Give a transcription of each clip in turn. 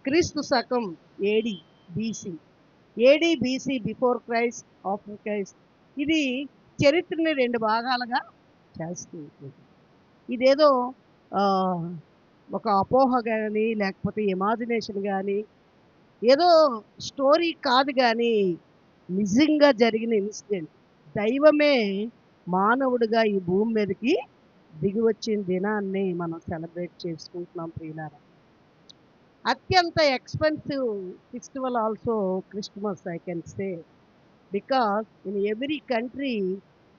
క్రీస్తు శకం AD BC. AD BC, before Christ, after Christ. ఇది చరిత్రని 2 భాగాలుగా చేస్తూ ఉంటుంది. ఇదేదో ఆ, ఒక అపోహ కానీ లేకపోతే ఇమాజినేషన్ కానీ ఏదో స్టోరీ కాదు, కానీ నిజంగా జరిగిన ఇన్సిడెంట్. దైవమే మానవుడిగా ఈ భూమి మీదకి దిగి వచ్చిన దినాన్ని మనం సెలబ్రేట్ చేసుకుంటున్నాం ప్రియులారా. అత్యంత expensive festival also Christmas, I can say, because in every country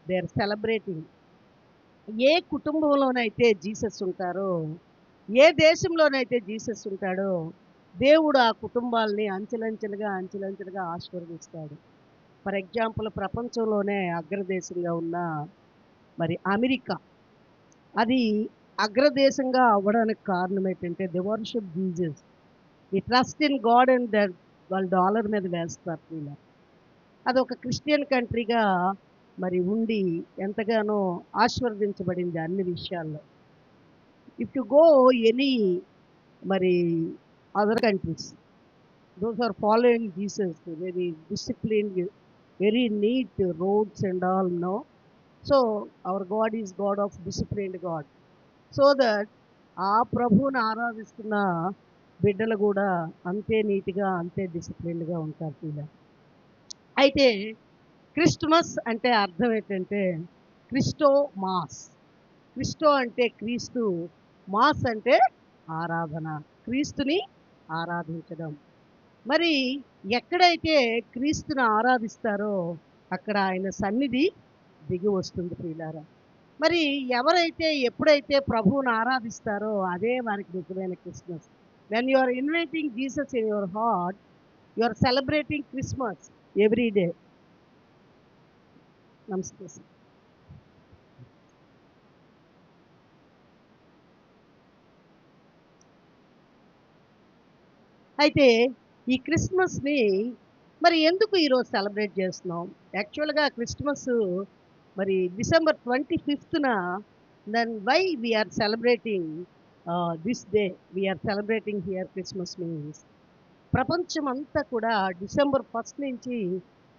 they are celebrating. ఏ కుటుంబంలోనైతే జీసస్ ఉంటారో, ఏ దేశంలోనైతే జీసస్ ఉంటాడో, దేవుడు ఆ కుటుంబాలని అంచెలంచెలుగా ఆశీర్వదిస్తాడు. ఫర్ ఎగ్జాంపుల్, ప్రపంచంలోనే అగ్రదేశంగా ఉన్న మరి అమెరికా, అది అగ్రదేశంగా అవ్వడానికి కారణం ఏంటంటే ది వర్షిప్ జీసస్, ఈ trust in God and that వాళ్ళు డాలర్ మీద వేస్తారు వీళ్ళ. అది ఒక క్రిస్టియన్ కంట్రీగా మరి ఉండి ఎంతగానో ఆశీర్వదించబడింది అన్ని విషయాల్లో. ఇఫ్ యు గో ఎనీ మరి other countries, those are following Jesus, very disciplined, very neat roads and all, no. So our God is God of disciplined God. So that ఆ ప్రభువుని ఆరాధిస్తున్న బిడ్డలు కూడా అంతే నీట్గా, అంతే డిసిప్లిన్డ్గా ఉంటారు వీళ్ళ. అయితే క్రిస్టమస్ అంటే అర్థం ఏంటంటే క్రిస్టో మాస్. క్రిస్టో అంటే క్రీస్తు, మాస్ అంటే ఆరాధన, క్రీస్తుని ఆరాధించడం. మరి ఎక్కడైతే క్రీస్తుని ఆరాధిస్తారో అక్కడ ఆయన సన్నిధి దిగి వస్తుంది ప్రియులారా. మరి ఎవరైతే ఎప్పుడైతే ప్రభువుని ఆరాధిస్తారో అదే వారికి నిజమైన Christmas. When you are inviting Jesus in your heart, you are celebrating Christmas every day. నమస్తే సార్. అయితే ఈ క్రిస్మస్ని మరి ఎందుకు ఈరోజు సెలబ్రేట్ చేస్తున్నాం? యాక్చువల్గా క్రిస్మస్ మరి డిసెంబర్ 25న, then why we are celebrating this day, we are celebrating here Christmas means, ప్రపంచం అంతా కూడా డిసెంబర్ 1 నుంచి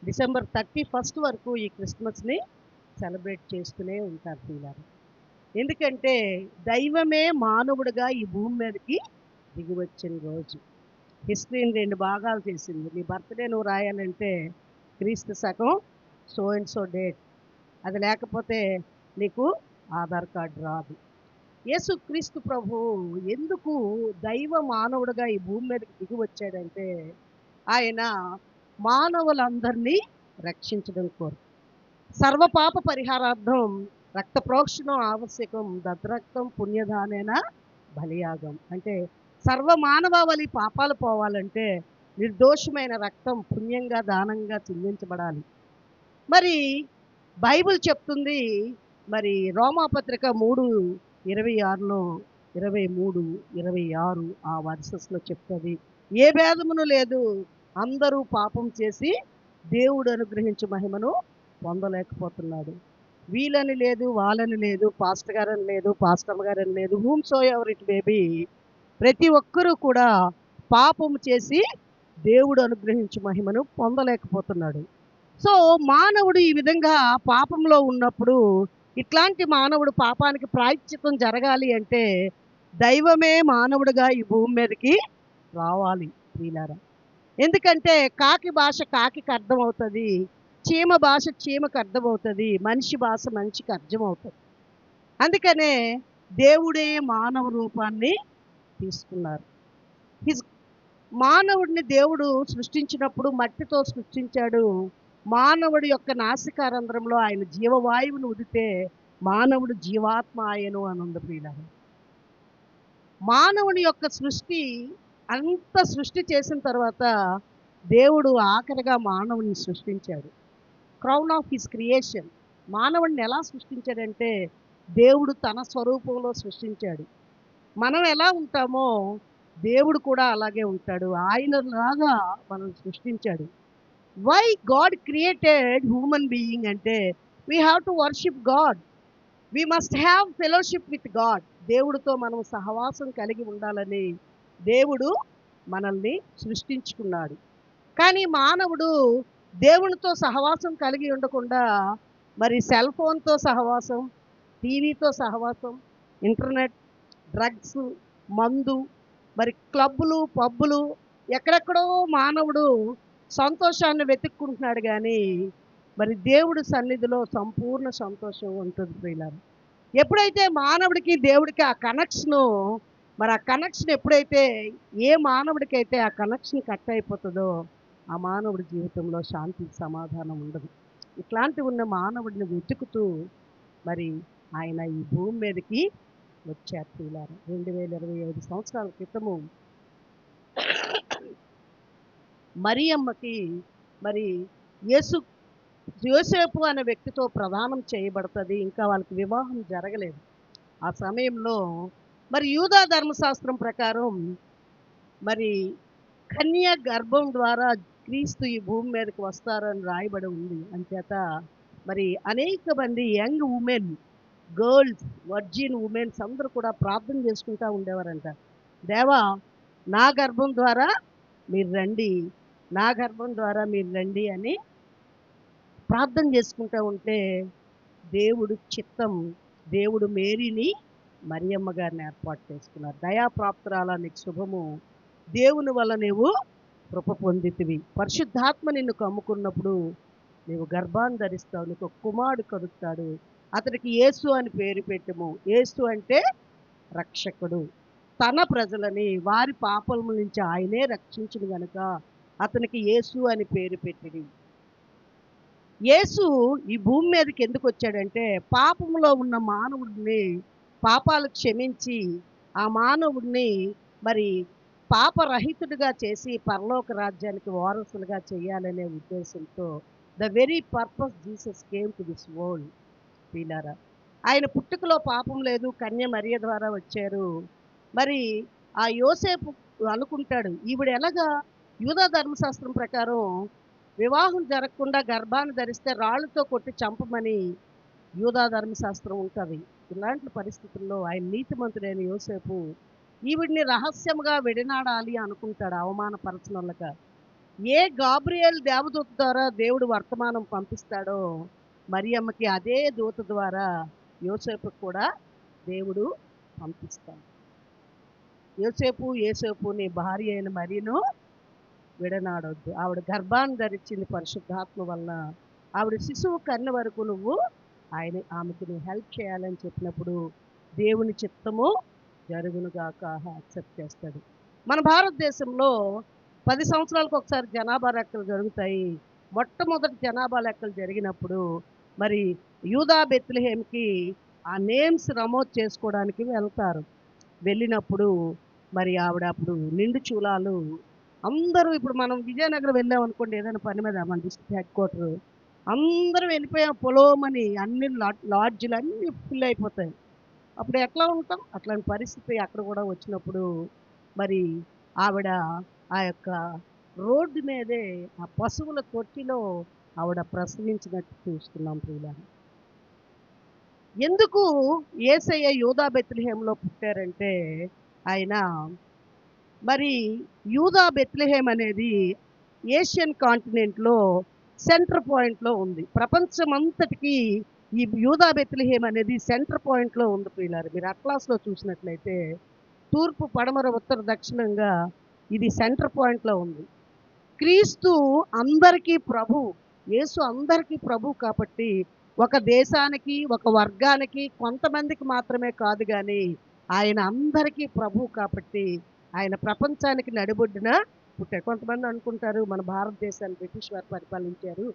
డిసెంబర్ 31 వరకు ఈ క్రిస్మస్ని సెలబ్రేట్ చేస్తూనే ఉంటారు పిల్లలు. ఎందుకంటే దైవమే మానవుడిగా ఈ భూమి మీదకి దిగి వచ్చిన రోజు. హిస్టరీని 2 భాగాలు చేసింది. నీ బర్త్డే నువ్వు రాయాలంటే క్రీస్తు శకం సో అండ్ సో డేట్, అది లేకపోతే నీకు ఆధార్ కార్డు రాదు. యేసు క్రీస్తు ప్రభు ఎందుకు దైవ మానవుడిగా ఈ భూమి మీదకి దిగి వచ్చాడంటే ఆయన మానవులందరినీ రక్షించడం కోరు. సర్వపాప పరిహారార్థం రక్త ప్రోక్షణం ఆవశ్యకం, దద్రక్తం పుణ్యదానేన బలియాగం. అంటే సర్వమానవాళి పాపాలు పోవాలంటే నిర్దోషమైన రక్తం పుణ్యంగా దానంగా చెల్లించబడాలి. మరి బైబిల్ చెప్తుంది, మరి రోమాపత్రిక 3:26లో 23, 26 ఆ వర్సెస్లో చెప్తుంది, ఏ భేదమును లేదు, అందరూ పాపం చేసి దేవుడు అనుగ్రహించు మహిమను పొందలేకపోతున్నాడు. వీళ్ళని లేదు, వాళ్ళని లేదు, పాస్టర్ గారని లేదు, పాస్టర్ గారని లేదు, whom so ever it baby, ప్రతి ఒక్కరూ కూడా పాపము చేసి దేవుడు అనుగ్రహించు మహిమను పొందలేకపోతున్నాడు. సో మానవుడు ఈ విధంగా పాపంలో ఉన్నప్పుడు ఇట్లాంటి మానవుడు పాపానికి ప్రాయశ్చిత్తం జరగాలి అంటే దైవమే మానవుడిగా ఈ భూమి మీదకి రావాలి ప్రియులారా. ఎందుకంటే కాకి భాష కాకికి అర్థమవుతుంది, చీమ భాష చీమకు అర్థమవుతుంది, మనిషి భాష మనిషికి అర్థమవుతుంది. అందుకనే దేవుడే మానవ రూపాన్ని తీసుకున్నారు. మానవుడిని దేవుడు సృష్టించినప్పుడు మట్టితో సృష్టించాడు. మానవుడి యొక్క నాసికారంధ్రంలో ఆయన జీవవాయువును ఉదితే మానవుడు జీవాత్మ ఆయను అని ఉంది ప్రియులారా. మానవుని యొక్క సృష్టి అంత సృష్టి చేసిన తర్వాత దేవుడు ఆఖరిగా మానవుని సృష్టించాడు. Crown of his creation. మానవుడిని ఎలా సృష్టించాడంటే దేవుడు తన స్వరూపంలో సృష్టించాడు. మనం ఎలా ఉంటామో దేవుడు కూడా అలాగే ఉంటాడు, ఆయనలాగా మనం సృష్టించాడు. Why God created human being అంటే we have to worship God, we must have fellowship with God. దేవుడితో మనం సహవాసం కలిగి ఉండాలని దేవుడు మనల్ని సృష్టించుకున్నాడు. కానీ మానవుడు దేవునితో సహవాసం కలిగి ఉండకుండా మరి సెల్ ఫోన్‌తో సహవాసం, టీవీతో సహవాసం, ఇంటర్నెట్, డ్రగ్స్, మందు, మరి క్లబ్బులు, పబ్బులు ఎక్కడెక్కడో మానవుడు సంతోషాన్ని వెతుక్కుంటున్నాడు గానీ, మరి దేవుడి సన్నిధిలో సంపూర్ణ సంతోషం ఉంటుంది ప్రియులారా. ఎప్పుడైతే మానవుడికి, దేవుడికి ఆ కనెక్షను మరి ఆ కనెక్షన్ ఎప్పుడైతే ఏ మానవుడికైతే ఆ కనెక్షన్ కట్ అయిపోతుందో, ఆ మానవుడి జీవితంలో శాంతి, సమాధానం ఉండదు. ఇట్లాంటి ఉన్న మానవుడిని వెతుకుతూ మరి ఆయన ఈ భూమి మీదకి వచ్చారు ప్రియులారా. 2025 సంవత్సరాల క్రితము మరియమ్మకి మరి యేసు యోసేపు అనే వ్యక్తితో ప్రదానం చేయబడుతుంది. ఇంకా వాళ్ళకి వివాహం జరగలేదు. ఆ సమయంలో మరి యూదా ధర్మశాస్త్రం ప్రకారం మరి కన్య గర్భం ద్వారా క్రీస్తు ఈ భూమి మీదకి వస్తారని రాయబడి ఉంది. అంచేత మరి అనేక మంది young women, girls, virgin women's అందరూ కూడా ప్రార్థన చేసుకుంటూ ఉండేవారంట. దేవా, నా గర్భం ద్వారా మీరు రండి, నా గర్భం ద్వారా మీరు రండి అని ప్రార్థన చేసుకుంటూ ఉంటే దేవుడు చిత్తం, దేవుడు మేరీని మరియమ్మ గారిని ఏర్పాటు చేసుకున్నారు. దయాప్రాప్తురాలా నీకు శుభము, దేవుని వల్ల నీవు కృప పొందితివి, పరిశుద్ధాత్మ నిన్ను కమ్ముకున్నప్పుడు నీవు గర్భాన్ని ధరిస్తావు, నీకు ఒక కుమారుడు కలుగుతాడు, అతనికి యేసు అని పేరు పెట్టము. యేసు అంటే రక్షకుడు, తన ప్రజలని వారి పాపముల నుంచి ఆయనే రక్షించును గనుక అతనికి యేసు అని పేరు పెట్టింది. యేసు ఈ భూమి మీదకి ఎందుకు వచ్చాడంటే పాపంలో ఉన్న మానవుడిని పాపాలు క్షమించి ఆ మానవుడిని మరి పాపరహితుడిగా చేసి పరలోక రాజ్యానికి వారసులుగా చేయాలనే ఉద్దేశంతో the very purpose Jesus came to this world. వీలారా, ఆయన పుట్టుకలో పాపం లేదు, కన్య మరియ ద్వారా వచ్చారు. మరి ఆ యోసేపు అనుకుంటాడు, ఈవిడ ఎలాగా యూదా ధర్మశాస్త్రం ప్రకారం వివాహం జరగకుండా గర్భాన్ని ధరిస్తే రాళ్ళతో కొట్టి చంపమని యూదా ధర్మశాస్త్రం ఉంటుంది. ఇలాంటి పరిస్థితుల్లో ఆయన నీతిమంతుడైన యోసేపు ఈవిడిని రహస్యంగా విడనాడాలి అనుకుంటాడు అవమానపరచనొల్లక. ఏ గాబ్రియేల్ దేవదూత ద్వారా దేవుడు వర్తమానం పంపిస్తాడో మరియమ్మకి అదే దూత ద్వారా యోసేపుకు కూడా దేవుడు పంపిస్తాడు. యోసేపు నీ భార్య అయిన మరియను విడనాడొద్దు, ఆవిడ గర్భాన్ని ధరించింది పరిశుద్ధాత్మ వలన, ఆవిడ శిశువు కన్న వరకు నువ్వు ఆమెకు నువ్వు హెల్ప్ చేయాలని చెప్పినప్పుడు దేవుని చిత్తము జరుగునుగాక యాక్సెప్ట్ చేస్తాడు. మన భారతదేశంలో 10 సంవత్సరాలకు ఒకసారి జనాభా లెక్కలు జరుగుతాయి. మొట్టమొదటి జనాభా లెక్కలు జరిగినప్పుడు మరి యూదా బెత్లెహేమ్కి ఆ నేమ్స్ నమోదు చేసుకోవడానికి వెళ్తారు. వెళ్ళినప్పుడు మరి ఆవిడ అప్పుడు నిండు చూలాలు అందరూ, ఇప్పుడు మనం విజయనగరం వెళ్ళాం అనుకోండి ఏదైనా పని మీద, మన డిస్ట్రిక్ట్ హెడ్ క్వార్టర్, అందరం వెళ్ళిపోయాం పొలోమని, అన్ని లాడ్జ్లు అన్నీ ఫుల్ అయిపోతాయి. అప్పుడు ఎట్లా ఉంటాం? అట్లాంటి పరిస్థితి అక్కడ కూడా వచ్చినప్పుడు మరి ఆవిడ ఆ యొక్క రోడ్డు మీదే ఆ పశువుల తొట్టిలో ఆవిడ ప్రసవించినట్టు చూస్తున్నాం ప్రియులారా. ఎందుకు యేసయ్య యూదా బెత్లెహేంలో పుట్టారంటే ఆయన మరి యూదా బెత్లెహేం అనేది ఏషియన్ కాంటినెంట్లో సెంటర్ పాయింట్లో ఉంది. ప్రపంచం అంతటికి ఈ యూదా బెత్లెహేం అనేది సెంటర్ పాయింట్లో ఉంది ప్రియులారా. మీరు అట్లాస్లో చూసినట్లయితే తూర్పు, పడమర, ఉత్తర, దక్షిణంగా ఇది సెంటర్ పాయింట్లో ఉంది. క్రీస్తు అందరికీ ప్రభు, యేసు అందరికీ ప్రభు కాబట్టి ఒక దేశానికి, ఒక వర్గానికి, కొంతమందికి మాత్రమే కాదు కానీ ఆయన అందరికీ ప్రభు కాబట్టి ఆయన ప్రపంచానికి నడిబొడ్డున పుట్టాడు. కొంతమంది అనుకుంటారు మన భారతదేశాన్ని బ్రిటిష్ వారు పరిపాలించారు,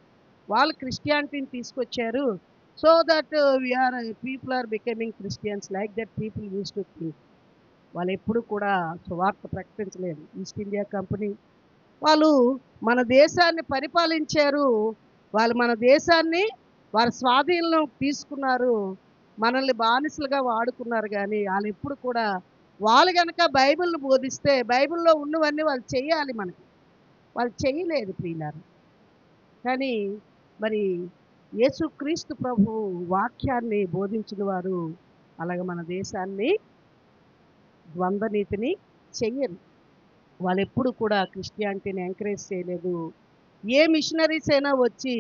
వాళ్ళు క్రిస్టియానిటీని తీసుకొచ్చారు, so that we are people are becoming Christians like that people use to think. వాళ్ళు ఎప్పుడు కూడా సువార్త ప్రకటించలేదు. ఈస్ట్ ఇండియా కంపెనీ వాళ్ళు మన దేశాన్ని పరిపాలించారు, వాళ్ళు మన దేశాన్ని వారి స్వాధీనంలో తీసుకున్నారు, మనల్ని బానిసలుగా వాడుకున్నారు. కానీ వాళ్ళు ఎప్పుడు కూడా వాళ్ళు కనుక బైబిల్ని బోధిస్తే బైబిల్లో ఉన్నవన్నీ వాళ్ళు చెయ్యాలి, మనకి వాళ్ళు చేయలేదు ప్రియులారా. కానీ మరి యేసుక్రీస్తు ప్రభు వాక్యాన్ని బోధించిన వారు అలాగే మన దేశాన్ని ద్వంద్వ నీతిని చెయ్యరు. వాళ్ళు ఎప్పుడు కూడా క్రిస్టియానిటీని ఎంకరేజ్ చేయలేదు. ఏ మిషనరీస్ అయినా వచ్చి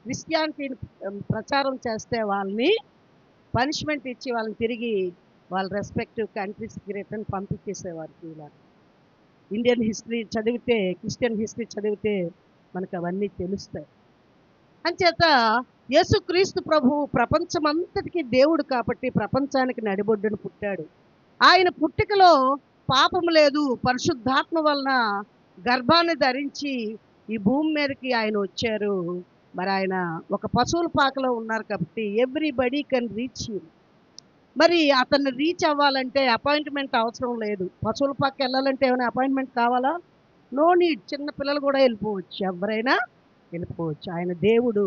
క్రిస్టియానిటీని ప్రచారం చేస్తే వాళ్ళని పనిష్మెంట్ ఇచ్చి వాళ్ళని తిరిగి వాళ్ళ రెస్పెక్టివ్ కంట్రీస్కి రిటర్న్ పంపించేసేవారు. ఇలా ఇండియన్ హిస్టరీ చదివితే, క్రిస్టియన్ హిస్టరీ చదివితే మనకు అవన్నీ తెలుస్తాయి. అంచేత యేసుక్రీస్తు ప్రభువు ప్రపంచమంతటికి దేవుడు కాబట్టి ప్రపంచానికి నడిబొడ్డున పుట్టాడు. ఆయన పుట్టుకలో పాపం లేదు. పరిశుద్ధాత్మ వలన గర్భాన్ని ధరించి ఈ భూమి మీదకి ఆయన వచ్చారు. మరి ఆయన ఒక పశువుల పాకలో ఉన్నారు కాబట్టి ఎవ్రీబడీ కెన్ రీచ్ హిమ్. మరి అతన్ని రీచ్ అవ్వాలంటే అపాయింట్మెంట్ అవసరం లేదు. పశువుల పాకకి వెళ్ళాలంటే ఏమైనా అపాయింట్మెంట్ కావాలా? No need. చిన్న పిల్లలు కూడా వెళ్ళిపోవచ్చు, ఎవరైనా వెళ్ళిపోవచ్చు. ఆయన దేవుడు,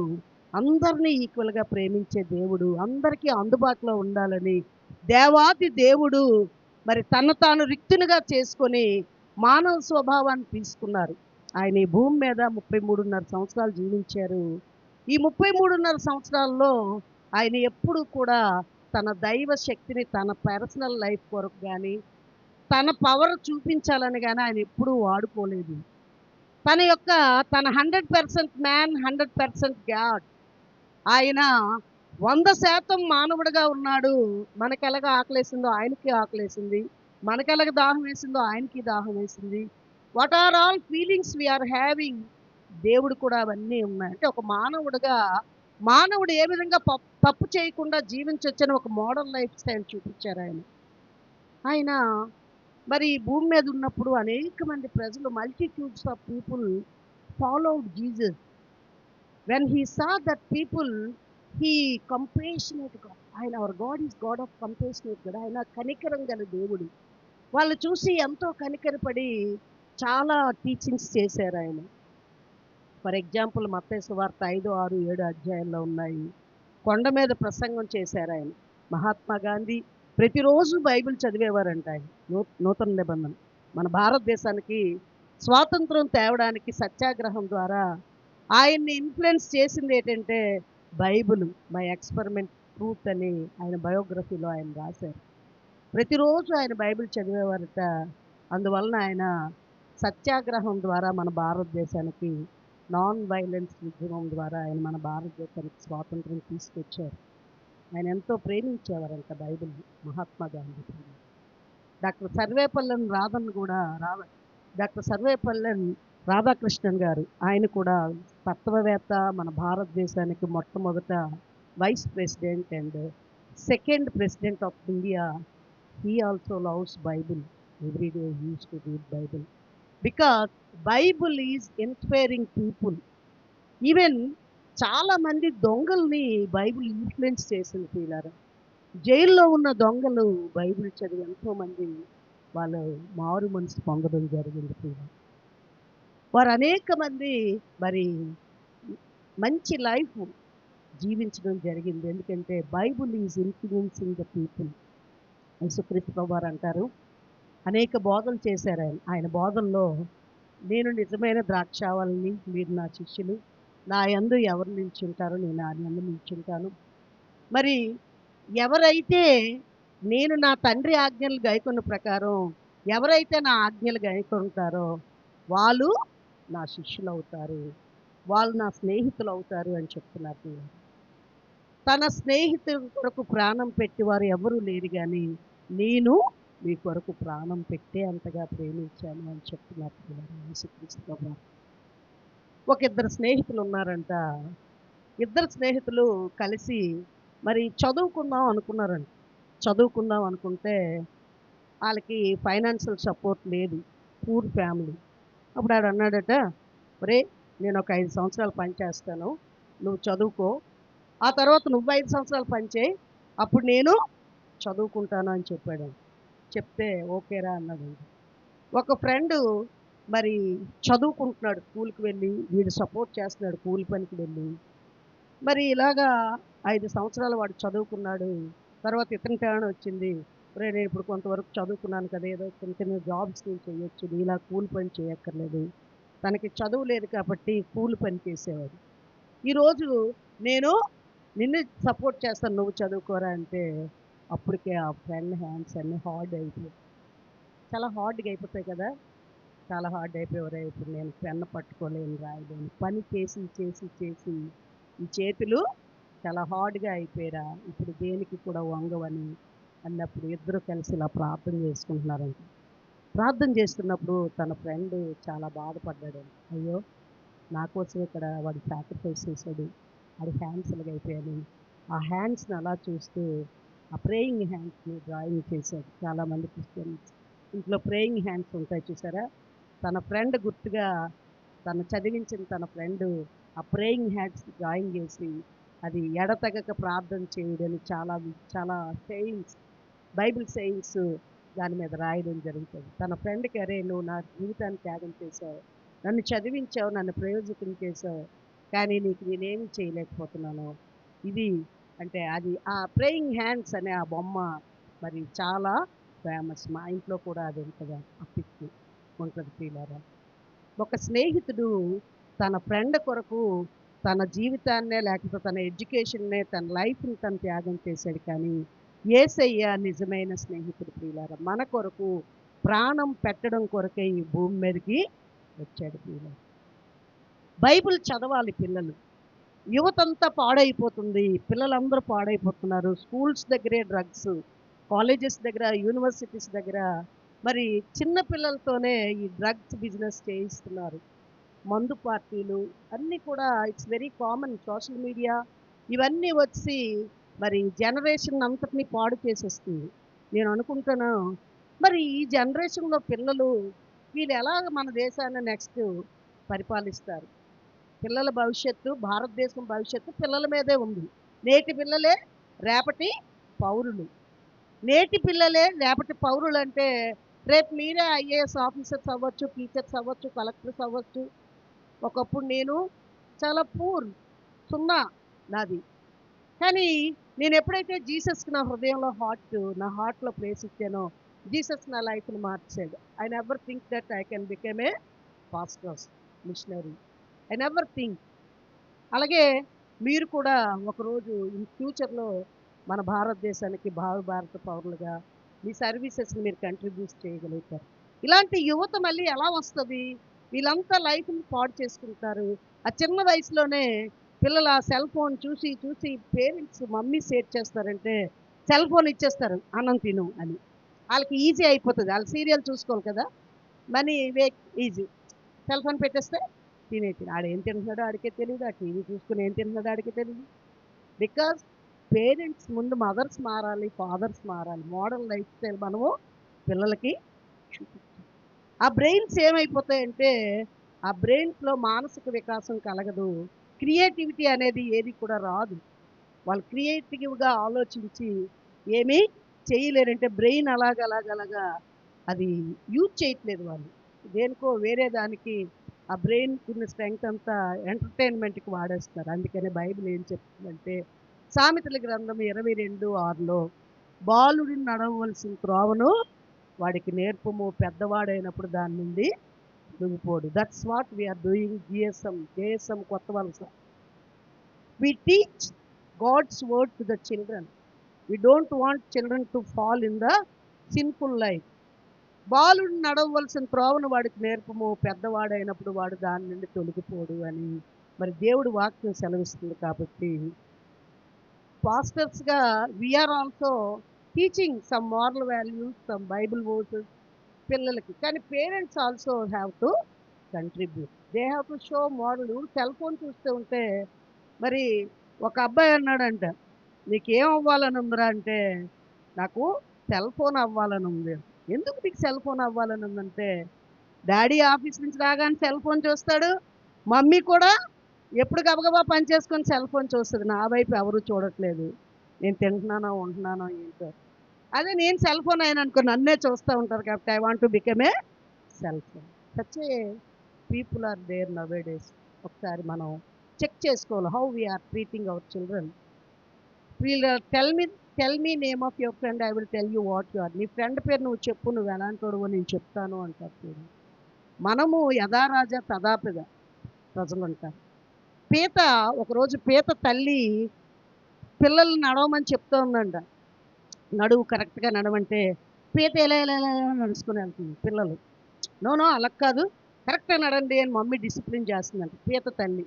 అందరినీ ఈక్వల్గా ప్రేమించే దేవుడు, అందరికీ అందుబాటులో ఉండాలని దేవాది దేవుడు మరి తను తాను రిక్తునిగా చేసుకొని మానవ స్వభావాన్ని తీసుకున్నారు. ఆయన ఈ భూమి మీద 33.5 సంవత్సరాలు జీవించారు. ఈ 33.5 సంవత్సరాల్లో ఆయన ఎప్పుడు కూడా తన దైవ శక్తిని తన పర్సనల్ లైఫ్ కొరకు కానీ, తన పవర్ చూపించాలని కానీ ఆయన ఎప్పుడూ వాడుకోలేదు. తన 100% మ్యాన్, 100% గాడ్. ఆయన 100% మానవుడిగా ఉన్నాడు. మనకెలాగ ఆకలేసిందో ఆయనకి ఆకలేసింది, మనకెలాగ దాహం వేసిందో ఆయనకి దాహం వేసింది. What are all feelings we are having, దేవుడు కూడా అవన్నీ ఉన్నాయి. అంటే ఒక మానవుడిగా మానవుడు ఏ విధంగా తప్పు చేయకుండా జీవించొచ్చని ఒక మోడల్ లైఫ్ స్టైల్ చూపించారు ఆయన. ఆయన మరి ఈ భూమి మీద ఉన్నప్పుడు అనేక మంది ప్రజలు, multitudes of people followed Jesus. When he saw that people, he compassionate God. ఆయన our God is God of compassionate God. ఆయన కనికరం గల దేవుడు. వాళ్ళు చూసి ఎంతో కనికరపడి చాలా టీచింగ్స్ చేశారు ఆయన. ఫర్ ఎగ్జాంపుల్ మత్తయి సువార్త 5, 6, 7 అధ్యాయాల్లో ఉన్నాయి. కొండ మీద ప్రసంగం చేశారు ఆయన. మహాత్మా గాంధీ ప్రతిరోజు బైబిల్ చదివేవారంట ఆయన. నూతన నిబంధన మన భారతదేశానికి స్వాతంత్రం తేవడానికి సత్యాగ్రహం ద్వారా ఆయన్ని ఇన్ఫ్లుయెన్స్ చేసింది ఏంటంటే బైబిల్ మై ఎక్స్పెరిమెంట్ ట్రూత్ అని ఆయన బయోగ్రఫీలో ఆయన రాశారు. ప్రతిరోజు ఆయన బైబిల్ చదివేవారట. అందువలన ఆయన సత్యాగ్రహం ద్వారా మన భారతదేశానికి, నాన్ వైలెన్స్ ఉద్యమం ద్వారా ఆయన మన భారతదేశానికి స్వాతంత్రం తీసుకొచ్చారు. ఆయన ఎంతో ప్రేమించేవారంట బైబిల్ మహాత్మా గాంధీ. డాక్టర్ సర్వేపల్లెన్ రాధాకృష్ణన్ గారు, ఆయన కూడా తత్వవేత్త, మన భారతదేశానికి మొట్టమొదట vice president and second president of India. He also loves Bible. Every day he used to read Bible. Because Bible is inspiring people. Even చాలా మంది దొంగల్ని బైబిల్ ఇన్ఫ్లుయెన్స్ చేసింది పిల్లారా. జైల్లో ఉన్న దొంగలు బైబిల్ చదివి ఎంతోమంది వాళ్ళు మారు మనసు పొందడం జరిగింది పిల్లలు. వారు అనేక మంది మరి మంచి లైఫ్ జీవించడం జరిగింది. ఎందుకంటే Bible is influencing the people. యేసుక్రీస్తు వారు అంటారు, అనేక బోధలు చేశారు ఆయన. ఆయన బోధల్లో, నేను నిజమైన ద్రాక్షావల్లిని, మీరు నా శిష్యులు, నా యందు ఎవరు నిల్చుంటారో నేను ఆయన యందు నిల్చుంటాను. మరి ఎవరైతే నేను నా తండ్రి ఆజ్ఞలు గైకొన్న ప్రకారం ఎవరైతే నా ఆజ్ఞలు గైకొంటారో వాళ్ళు నా శిష్యులు అవుతారు, వాళ్ళు నా స్నేహితులు అవుతారు అని చెప్తున్నారు. తన స్నేహితుల కొరకు ప్రాణం పెట్టేవారు ఎవరూ లేరు, కానీ నేను మీ కొరకు ప్రాణం పెట్టే అంతగా ప్రేమించాను అని చెప్తున్నారు యేసుక్రీస్తు. ఒక ఇద్దరు స్నేహితులు ఉన్నారంట. ఇద్దరు స్నేహితులు కలిసి మరి చదువుకుందాం అనుకుంటే వాళ్ళకి ఫైనాన్షియల్ సపోర్ట్ లేదు, పూర్ ఫ్యామిలీ. అప్పుడు ఆడు అన్నాడట, ఒరే నేను ఒక 5 సంవత్సరాలు పనిచేస్తాను, నువ్వు చదువుకో, ఆ తర్వాత నువ్వు 5 సంవత్సరాలు పనిచేయి, అప్పుడు నేను చదువుకుంటాను అని చెప్పాడు. చెప్తే ఓకేరా అన్నాడు. ఒక ఫ్రెండు మరి చదువుకుంటున్నాడు, స్కూల్కి వెళ్ళి, వీడు సపోర్ట్ చేస్తున్నాడు కూలి పనికి వెళ్ళి. మరి ఇలాగా 5 సంవత్సరాలు వాడు చదువుకున్నాడు. తర్వాత ఇతని టర్న్ వచ్చింది, నేను ఇప్పుడు కొంతవరకు చదువుకున్నాను కదా, ఏదో చిన్న చిన్న జాబ్స్ నేను చేయొచ్చు, ఇలా కూలి పని చేయక్కర్లేదు. తనకి చదువు లేదు కాబట్టి కూలి పని చేసేవాడు. ఈరోజు నేను నిన్ను సపోర్ట్ చేస్తాను, నువ్వు చదువుకోరా అంటే అప్పటికే ఆ ఫ్రెండ్ హ్యాండ్స్ అన్నీ హార్డ్ అయిపోయాయి. చాలా హార్డ్గా అయిపోతాయి కదా. చాలా హార్డ్ అయిపోయారు. ఇప్పుడు నేను పెన్ను పట్టుకోలేను, రాయలేను. పని చేసి చేసి చేసి ఈ చేతులు చాలా హార్డ్‌గా అయిపోయారా, ఇప్పుడు దేనికి కూడా వంగవని అన్నప్పుడు ఇద్దరు కలిసి ఇలా ప్రార్థన చేసుకుంటున్నారంట. ప్రార్థన చేస్తున్నప్పుడు తన ఫ్రెండ్ చాలా బాధపడ్డాడంట. అయ్యో! నా కోసం ఇక్కడ వాడు సాక్రిఫైస్ చేశాడు. వాడి హ్యాండ్స్ ఇలాగైపోయాయి. ఆ హ్యాండ్స్‌ని అలా చూస్తూ ఆ ప్రేయింగ్ హ్యాండ్స్‌ని డ్రాయింగ్ చేశాడు. చాలామంది క్రిస్టియన్స్ ఇంట్లో ప్రేయింగ్ హ్యాండ్స్ ఉంటాయి చూసారా? తన ఫ్రెండ్ గుర్తుగా తను చదివించిన తన ఫ్రెండు ఆ ప్రేయింగ్ హ్యాండ్స్ డ్రాయింగ్ చేసి అది ఎడతెగక ప్రార్థన చేయడని చాలా చాలా సేయింగ్స్, బైబిల్ సేయింగ్స్ దాని మీద రాయడం జరుగుతుంది. తన ఫ్రెండ్‌కి అరే నువ్వు నా జీవితాన్ని త్యాగం చేశావు, నన్ను చదివించావు, నన్ను ప్రయోజకుం చేశావు, కానీ నీకు నేనేమి చేయలేకపోతున్నాను. ఇది అంటే అది ఆ ప్రేయింగ్ హ్యాండ్స్ అనే ఆ బొమ్మ మరి చాలా ఫేమస్. మా ఇంట్లో కూడా అది ఉంటుందా ఆ పిక్ ఉంటుంది ప్రియులారా. ఒక స్నేహితుడు తన ఫ్రెండ్ కొరకు తన జీవితాన్నే లేకపోతే తన ఎడ్యుకేషన్నే తన లైఫ్ని తను త్యాగం చేశాడు. కానీ యేసయ్య నిజమైన స్నేహితుడు ప్రియులారా. మన కొరకు ప్రాణం పెట్టడం కొరకే ఈ భూమి మీదకి వచ్చాడు ప్రియులారా. బైబిల్ చదవాలి పిల్లలు. యువతంతా పాడైపోతుంది. పిల్లలందరూ పాడైపోతున్నారు. స్కూల్స్ దగ్గరే డ్రగ్స్, కాలేజెస్ దగ్గర, యూనివర్సిటీస్ దగ్గర మరి చిన్న పిల్లలతోనే ఈ డ్రగ్స్ బిజినెస్ చేయిస్తున్నారు. మందు పార్టీలు అన్నీ కూడా it's very common. Social media ఇవన్నీ వచ్చి మరి జనరేషన్ అంతటిని పాడు చేసేస్తుంది. నేను అనుకుంటాను మరి ఈ జనరేషన్‌లో పిల్లలు వీళ్ళు ఎలాగ మన దేశాన్ని నెక్స్ట్ పరిపాలిస్తారు? పిల్లల భవిష్యత్తు, భారతదేశం భవిష్యత్తు పిల్లల మీదే ఉంది. నేటి పిల్లలే రేపటి పౌరులు. నేటి పిల్లలే రేపటి పౌరులంటే రేపు మీరే ఐఏఎస్ ఆఫీసర్స్ అవ్వచ్చు, టీచర్స్ అవ్వచ్చు, కలెక్టర్స్ అవ్వచ్చు. ఒకప్పుడు నేను చాలా పూర్, సున్నా నాది. కానీ నేను ఎప్పుడైతే జీసస్‌కి నా హృదయంలో నా హార్ట్‌లో ప్లేస్ ఇచ్చానో జీసస్ నా లైఫ్‌ని మార్చాడు. I never think that I can become a pastor, missionary. I never think. అలాగే మీరు కూడా ఒకరోజు ఇన్ ఫ్యూచర్‌లో మన భారతదేశానికి భారత పౌరులుగా మీ సర్వీసెస్‌ని మీరు కంట్రిబ్యూట్ చేయగలుగుతారు. ఇలాంటి యువత మళ్ళీ ఎలా వస్తది? వీళ్ళంతా లైఫ్‌ని పాడు చేసుకుంటారు. ఆ చిన్న వయసులోనే పిల్లలు ఆ సెల్ ఫోన్ చూసి చూసి పేరెంట్స్ మమ్మీస్ ఏటి చేస్తారంటే సెల్ ఫోన్ ఇచ్చేస్తారు అన్నం తిను అని. ఆళ్ళకి ఈజీ అయిపోతది. ఆళ్ళు సీరియల్ చూసుకోవాలి కదా! Money Wake easy. Cell phone పెట్టేస్తే తినేసి ఆడేం తింటున్నాడో ఆడికే తెలీదు. ఆ టీవీ చూసుకొని ఏం తింటున్నాడో ఆడికే తెలీదు. బికాజ్ పేరెంట్స్ ముందు మదర్స్ మారాలి, ఫాదర్స్ మారాలి. మోడల్ లైఫ్ స్టైల్ మనము పిల్లలకి చూపించాలి. ఆ బ్రెయిన్స్ ఏమైపోతాయంటే ఆ బ్రెయిన్స్‌లో మానసిక వికాసం కలగదు. క్రియేటివిటీ అనేది ఏది కూడా రాదు. వాళ్ళు క్రియేటివ్‌గా ఆలోచించి ఏమీ చేయలేరంటే బ్రెయిన్ అలాగలాగలాగా అది యూజ్ చేయట్లేదు వాళ్ళు. దేనికో వేరే దానికి ఆ బ్రెయిన్‌కున్న స్ట్రెంగ్త్ అంతా ఎంటర్‌టైన్‌మెంట్‌కి వాడేస్తున్నారు. అందుకనే బైబిల్ ఏం చెప్తుందంటే సామెతల గ్రంథం 22:6లో బాలుడు నడవవలసిన త్రోవను వాడికి నేర్పుము, పెద్దవాడైనప్పుడు దాని నుండి దిగిపోడు. That's what we are doing JSM కొత్త వలస. We teach God's word to the children. We don't want children to fall in the sinful life. బాలుడు నడవవలసిన త్రోవను వాడికి నేర్పము, పెద్దవాడైనప్పుడు వాడు దాని నుండి తొలగిపోడు అని మరి దేవుడి వాక్యం సెలవిస్తుంది. కాబట్టి పాస్టర్స్‌గా we are also teaching some moral values, some Bible verses పిల్లలకి. కానీ parents also have to contribute. They have to show moral. Cell phone చూస్తూ ఉంటే మరి ఒక అబ్బాయి అన్నాడంట, "నీకేం అవ్వాలని ఉందిరా" అంటే, "నాకు సెల్ ఫోన్ అవ్వాలని ఉంది." "ఎందుకు నీకు సెల్ ఫోన్ అవ్వాలని ఉందంటే, డాడీ ఆఫీస్ నుంచి రాగానే సెల్ ఫోన్ చూస్తాడు. మమ్మీ కూడా ఎప్పుడు గబగబా పని చేసుకొని సెల్ ఫోన్ చూస్తది. నా వైపు ఎవరు చూడట్లేదు. నేను తింటున్నానో, ఉంటున్నానో ఏంటో. అదే నేను సెల్ ఫోన్ అయ్యాననుకో నన్నే చూస్తా ఉంటారు కాబట్టి I want to become a cell phone." Such a people are there nowadays. ఒకసారి మనం చెక్ చేసుకోవాలి. How we are treating our children. వీళ్ళు tell me name of your friend, I will tell you what you are. నీ friend పేరు నువ్వు చెప్పు, నువ్వు ఎలాంటోడువో నేను చెప్తాను అంటారు చూడండి. మనము యథా రాజా తథా ప్రజలు అంటారు. పీత ఒకరోజు పీత తల్లి పిల్లల్ని నడవమని చెప్తూ ఉందంట. నడువు కరెక్ట్‌గా నడవంటే పీత ఇలా ఇలా ఇలా ఇలా నడుచుకొని వెళ్తుంది పిల్లలు. నో నో అలా కాదు, కరెక్ట్గా నడండి అని మమ్మీ డిసిప్లిన్ చేస్తుందంట పీత తల్లి.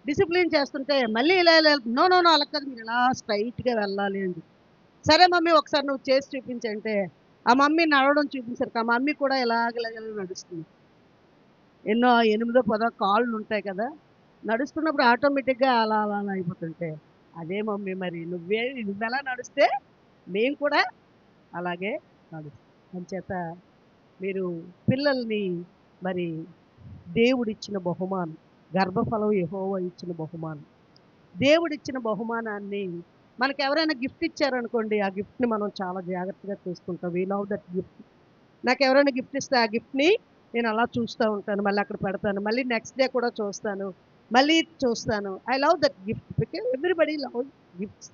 డిసిప్లిన్ చేస్తుంటే మళ్ళీ ఇలా ఇలా నో నో నో అలా కాదు, మీరు ఇలా స్ట్రైట్గా వెళ్ళాలి అని. సరే మమ్మీ ఒకసారి నువ్వు చేసి చూపించంటే ఆ మమ్మీ నడవడం చూపించారు, ఆ మమ్మీ కూడా ఇలాగ నడుస్తుంది. ఎన్నో 8, 10 కాళ్ళు ఉంటాయి కదా, నడుస్తున్నప్పుడు ఆటోమేటిక్గా అలా అలా అలా అయిపోతుంటే అదే మమ్మీ మరి నువ్వెలా నడిస్తే మేము కూడా అలాగే నడుస్తాం. అంచేత మీరు పిల్లల్ని మరి దేవుడిచ్చిన బహుమానం, గర్భఫలం యెహోవా ఇచ్చిన బహుమానం. దేవుడిచ్చిన బహుమానాన్ని మనకు ఎవరైనా గిఫ్ట్ ఇచ్చారనుకోండి, ఆ గిఫ్ట్ని మనం చాలా జాగ్రత్తగా చూసుకుంటాం. We love that gift. నాకు ఎవరైనా గిఫ్ట్ ఇస్తే ఆ గిఫ్ట్ని నేను అలా చూస్తూ ఉంటాను, మళ్ళీ అక్కడ పెడతాను, మళ్ళీ నెక్స్ట్ డే కూడా చూస్తాను, మళ్ళీ చూస్తాను. I love that gift because everybody love gifts.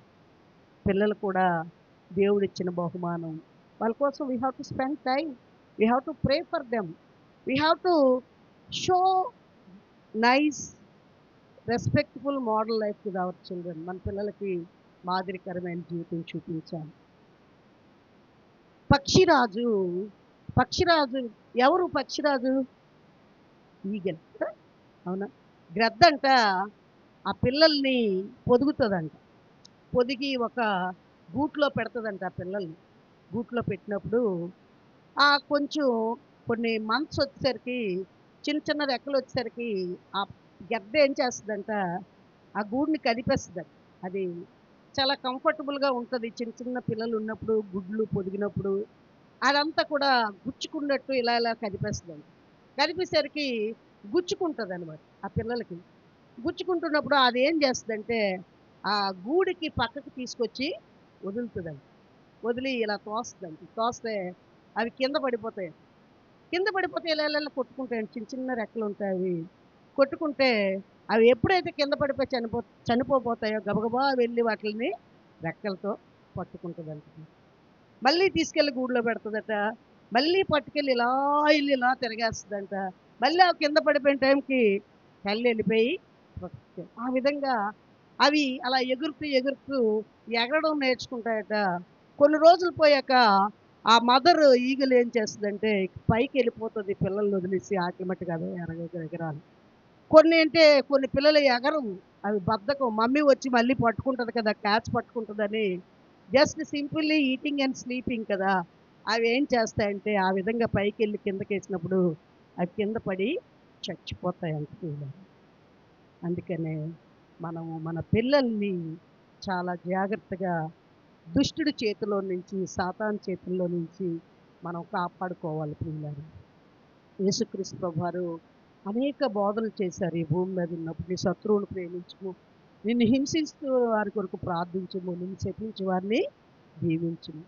పిల్లలు కూడా దేవుడిచ్చిన బహుమానం. వాళ్ళ కోసం we have to spend time, we have to pray for them, we have to show nice respectful model life with our children. మన పిల్లలకి మాదిరికరమైన జీవితం చూపించాలి. పక్షిరాజు, పక్షిరాజు ఎవరు? పక్షిరాజు ఈగల్, అవునా? గ్రద్దంట ఆ పిల్లల్ని పొదుగుతుందంట, పొదిగి ఒక గూట్లో పెడుతుందంట. ఆ పిల్లల్ని గూట్లో పెట్టినప్పుడు ఆ కొంచెం కొన్ని మంత్స్ వచ్చేసరికి, చిన్న చిన్న రెక్కలు వచ్చేసరికి ఆ గద్ద ఏం చేస్తుందంట, ఆ గూడిని కదిపేస్తుందంట. అది చాలా కంఫర్టబుల్గా ఉంటుంది చిన్న చిన్న పిల్లలు ఉన్నప్పుడు, గుడ్లు పొదిగినప్పుడు అదంతా కూడా గుచ్చుకున్నట్టు ఇలా ఇలా కదిపేస్తుందంట. కదిపేసరికి గుచ్చుకుంటుంది అనమాట ఆ పిల్లలకి. గుచ్చుకుంటున్నప్పుడు అది ఏం చేస్తుందంటే ఆ గూడికి పక్కకి తీసుకొచ్చి వదులుతుందండి. వదిలి ఇలా తోస్తుందండి. తోస్తే అవి కింద పడిపోతాయి. కింద పడిపోతే ఇలా ఇలా ఇలా కొట్టుకుంటాయండి. చిన్న చిన్న రెక్కలు ఉంటాయి అవి. కొట్టుకుంటే అవి ఎప్పుడైతే కింద పడిపోయి చనిపోతాయో గబగబా వెళ్ళి వాటిని రెక్కలతో పట్టుకుంటుందంట. మళ్ళీ తీసుకెళ్ళి గూడులో పెడుతుందట. మళ్ళీ పట్టుకెళ్ళి ఇలా ఇల్లు ఇలా తిరగేస్తుందంట. మళ్ళీ ఆ కింద పడిపోయిన టైంకి కళ్ళు వెళ్ళిపోయి ఆ విధంగా అవి అలా ఎగురుతూ ఎగురుతూ ఎగరడం నేర్చుకుంటాయట. కొన్ని రోజులు పోయాక ఆ మదర్ ఈగలు ఏం చేస్తుందంటే పైకి వెళ్ళిపోతుంది పిల్లల్ని వదిలేసి, ఆకలిమట్టుగా అదే ఎగరాలి. కొన్ని అంటే కొన్ని పిల్లలు ఎగరవు, అవి బద్ధకం, మమ్మీ వచ్చి మళ్ళీ పట్టుకుంటుంది కదా, క్యాచ్ పట్టుకుంటుందని just simply eating and sleeping కదా. అవి ఏం చేస్తాయంటే ఆ విధంగా పైకి వెళ్ళి కిందకి వేసినప్పుడు అవి కింద పడి చచ్చిపోతాయి అంటున్నారు. అందుకనే మనము మన పిల్లల్ని చాలా జాగ్రత్తగా దుష్టుడి చేతిలో నుంచి, సాతాను చేతుల్లో నుంచి మనం కాపాడుకోవాలి పిల్లలు. యేసుక్రీస్తు ప్రభువారు అనేక బోధనలు చేశారు ఈ భూమి మీద ఉన్నప్పుడు. నీ శత్రువును ప్రేమించుము, నిన్ను హింసిస్తూ వారి కొరకు ప్రార్థించుము, నిన్ను శపించు వారిని దీవించుము.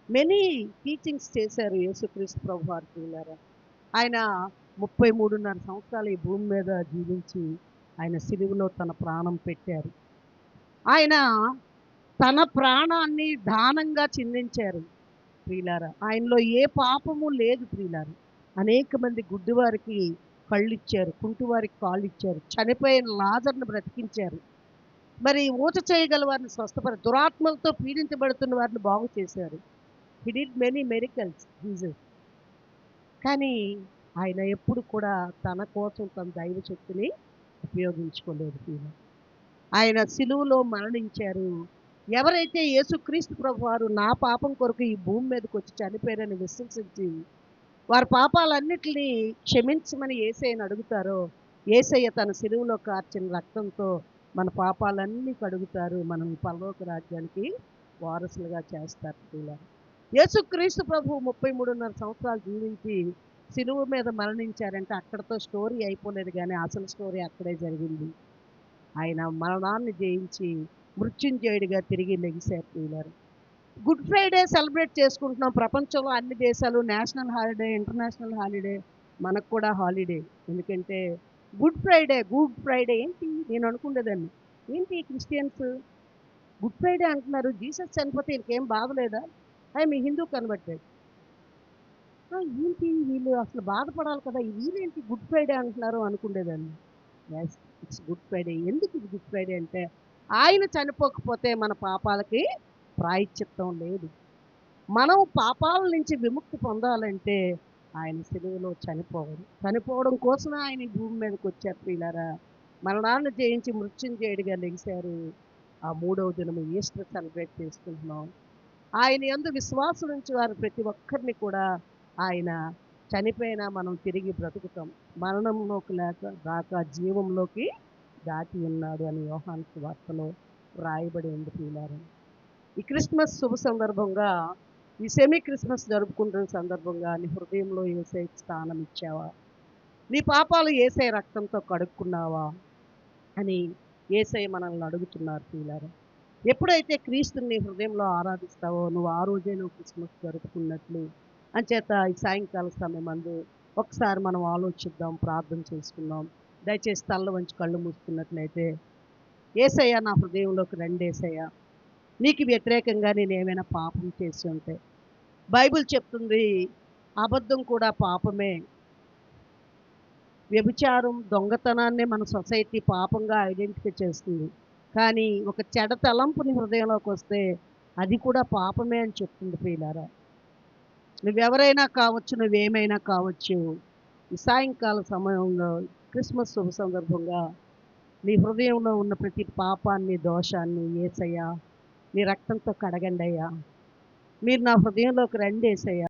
మెనీ టీచింగ్స్ చేశారు యేసుక్రీస్తు ప్రభువారు పిల్లరా. ఆయన 33.5 సంవత్సరాలు ఈ భూమి మీద జీవించి ఆయన సిలువలో తన ప్రాణం పెట్టారు. ఆయన తన ప్రాణాన్ని దానంగా చిందించారు ప్రియులారా. ఆయనలో ఏ పాపము లేదు ప్రియులారా. అనేక మంది గుడ్డివారికి కళ్ళు ఇచ్చారు, కుంటివారికి కాళ్ళు ఇచ్చారు, చనిపోయిన లాజర్ను బ్రతికించారు, మరి ఊత చేయగల వారిని దురాత్మలతో పీడించబడుతున్న వారిని బాగు చేశారు. హి డిడ్ మెనీ మెరికల్స్ జీసస్. కానీ ఆయన ఎప్పుడు కూడా తన కోసం తన దైవ శక్తిని ఉపయోగించుకోలేదు ప్రియులారా. ఆయన సిలువలో మరణించారు. ఎవరైతే యేసుక్రీస్తు ప్రభువారు నా పాపం కొరకు ఈ భూమి మీదకి వచ్చి చనిపోయారని విశ్వసించి వారి పాపాలన్నిటినీ క్షమించమని యేసయ్యను అడుగుతారో, యేసయ్య తన సిలువలో కార్చిన రక్తంతో మన పాపాలన్నీ కడుగుతారు, మనం పరలోక రాజ్యానికి వారసులుగా చేస్తారు పిల్లలు. యేసుక్రీస్తు ప్రభు 33.5 సంవత్సరాలు జీవించి సిలువ మీద మరణించారంటే అక్కడతో స్టోరీ అయిపోలేదు, కానీ అసలు స్టోరీ అక్కడే జరిగింది. ఆయన మరణాన్ని జయించి మృత్యుంజయుడిగా తిరిగి లెగిశారు ప్రియులారా. గుడ్ ఫ్రైడే సెలబ్రేట్ చేసుకుంటున్నాం ప్రపంచంలో అన్ని దేశాలు, నేషనల్ హాలిడే, ఇంటర్నేషనల్ హాలిడే, మనకు కూడా హాలిడే. ఎందుకంటే గుడ్ ఫ్రైడే ఏంటి నేను అనుకునేదాన్ని, ఏంటి క్రిస్టియన్స్ గుడ్ ఫ్రైడే అంటున్నారు, జీసస్ చనిపోతే వీళ్ళకేం బాధలేదా, అవి మీ హిందూ కన్వర్టెడ్, ఏంటి వీళ్ళు అసలు బాధపడాలి కదా, వీళ్ళేంటి గుడ్ ఫ్రైడే అంటున్నారు అనుకునేదాన్ని. Yes, it's good Friday. ఎందుకు ఇది గుడ్ ఫ్రైడే అంటే ఆయన చనిపోకపోతే మన పాపాలకి ప్రాయశ్చిత్తం లేదు. మనం పాపాల నుంచి విముక్తి పొందాలంటే ఆయన సిలువలో చనిపోవడం కోసమే ఆయన ఈ భూమి మీదకి వచ్చారు ప్రియులారా. మరణాన్ని జయించి మృత్యుంజయుడిగా లెగిశారు. ఆ మూడవ దినము ఈస్టర్ సెలబ్రేట్ చేసుకుంటున్నాం. ఆయన యందు విశ్వాసం ఉంచి వారు ప్రతి ఒక్కరిని కూడా ఆయన చనిపోయినా మనం తిరిగి బ్రతుకుతాం. మరణంలోకి రాక జీవంలోకి దాటి ఉన్నాడు అని యోహాను సువార్తలో రాయబడి ఉంది ప్రియులారా. ఈ క్రిస్మస్ శుభ సందర్భంగా, ఈ సెమీ క్రిస్మస్ జరుపుకుంటున్న సందర్భంగా నీ హృదయంలో యేసయ్యకి స్థానం ఇచ్చావా? నీ పాపాలు యేసయ్య రక్తంతో కడుక్కున్నావా అని యేసయ్య మనల్ని అడుగుతున్నారు ప్రియులారా. ఎప్పుడైతే క్రీస్తుని నీ హృదయంలో ఆరాధిస్తావో నువ్వు ఆ రోజే నువ్వు క్రిస్మస్ జరుపుకున్నట్లు. అంచేత ఈ సాయంకాల సమయమందు ఒకసారి మనం ఆలోచిద్దాం, ప్రార్థన చేసుకుందాం. దయచేసి తల్ల వంచి కళ్ళు మూసుకున్నట్లయితే, యేసయ్య నా హృదయంలోకి రండి యేసయ్య. నీకు వ్యతిరేకంగా నేను ఏమైనా పాపం చేసి ఉంటే, బైబిల్ చెప్తుంది అబద్ధం కూడా పాపమే. వ్యభిచారం, దొంగతనాన్నే మన సొసైటీ పాపంగా ఐడెంటిఫై చేస్తుంది. కానీ ఒక చెడ తలంపు నీ హృదయంలోకి వస్తే అది కూడా పాపమే అని చెప్తుంది ప్రియులారా. నువ్వెవరైనా కావచ్చు, నువ్వేమైనా కావచ్చు. ఈ సాయంకాల సమయంలో క్రిస్మస్ శుభ సందర్భంగా నీ హృదయంలో ఉన్న ప్రతి పాపాన్ని, దోషాన్ని యేసయ్య నీ రక్తంతో కడగండి అయ్యా. మీరు నా హృదయంలోకి రండి యేసయ్య.